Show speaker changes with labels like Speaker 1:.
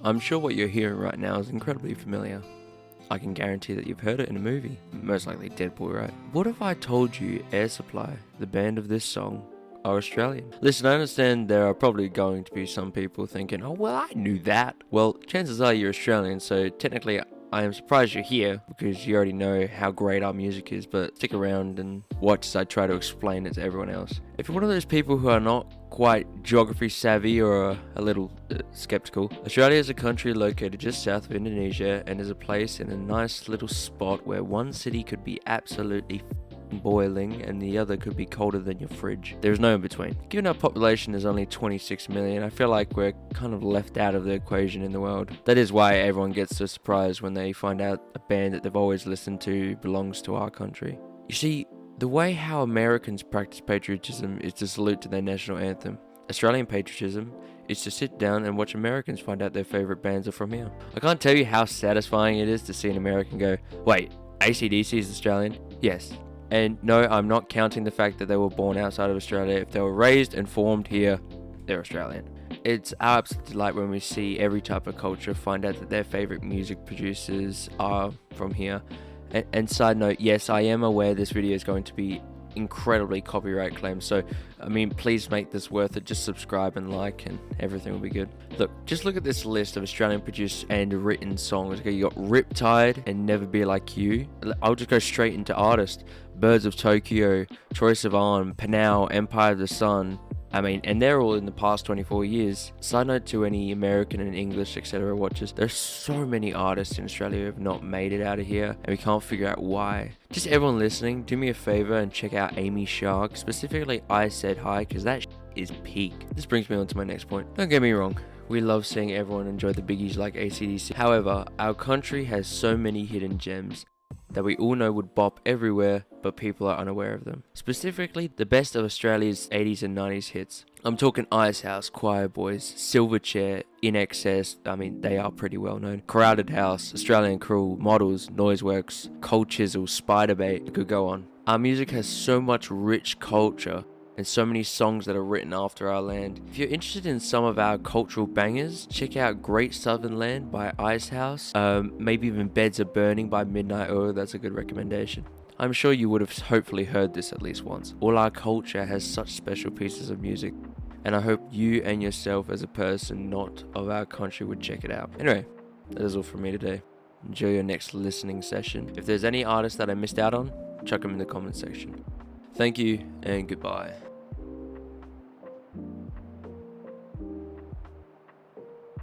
Speaker 1: I'm sure what you're hearing right now is incredibly familiar. I can guarantee that you've heard it in a movie, most likely Deadpool, right? What if I told you Air Supply, the band of this song, are Australian? Listen, I understand there are probably going to be some people thinking, oh well, I knew that. Well, chances are you're Australian, so technically I am surprised you're here because you already know how great our music is, but stick around and watch as I try to explain it to everyone else. If you're one of those people who are not quite geography savvy or a little skeptical, Australia is a country located just south of Indonesia and is a place in a nice little spot where one city could be absolutely boiling and the other could be colder than your fridge. There's no in between. Given our population is only 26 million, I feel like we're kind of left out of the equation in the world. That is why everyone gets so surprised when they find out a band that they've always listened to belongs to our country. You see, the way how Americans practice patriotism is to salute to their national anthem. Australian patriotism is to sit down and watch Americans find out their favourite bands are from here. I can't tell you how satisfying it is to see an American go, wait, AC/DC is Australian? Yes. And no, I'm not counting the fact that they were born outside of Australia. If they were raised and formed here, they're Australian. It's our absolute delight when we see every type of culture find out that their favourite music producers are from here. And side note, yes, I am aware this video is going to be incredibly copyright claimed, so I mean, please make this worth it. Just subscribe and like and everything will be good. Look, just look at this list of Australian produced and written songs. Okay, you got Riptide and Never Be Like You. I'll just go straight into artists. Birds of Tokyo, Troye Sivan, Panau, Empire of the Sun. I mean, and they're all in the past 24 years. Side note to any American and English, etc. watchers, there's so many artists in Australia who have not made it out of here, and we can't figure out why. Just everyone listening, do me a favor and check out Amy Shark, specifically I Said Hi, because that is peak. This brings me on to my next point. Don't get me wrong, we love seeing everyone enjoy the biggies like AC/DC. However, our country has so many hidden gems that we all know would bop everywhere, but people are unaware of them. Specifically, the best of Australia's 80s and 90s hits. I'm talking Ice House, Choir Boys, Silverchair, In Excess, I mean, they are pretty well known. Crowded House, Australian Cruel, Models, Noiseworks, Cold Chisel, Spiderbait, it could go on. Our music has so much rich culture and so many songs that are written after our land. If you're interested in some of our cultural bangers, check out Great Southern Land by Ice House, maybe even Beds Are Burning by Midnight Oil, that's a good recommendation. I'm sure you would have hopefully heard this at least once. All our culture has such special pieces of music, and I hope you and yourself as a person not of our country would check it out. Anyway, that is all from me today. Enjoy your next listening session. If there's any artists that I missed out on, chuck them in the comment section. Thank you and goodbye.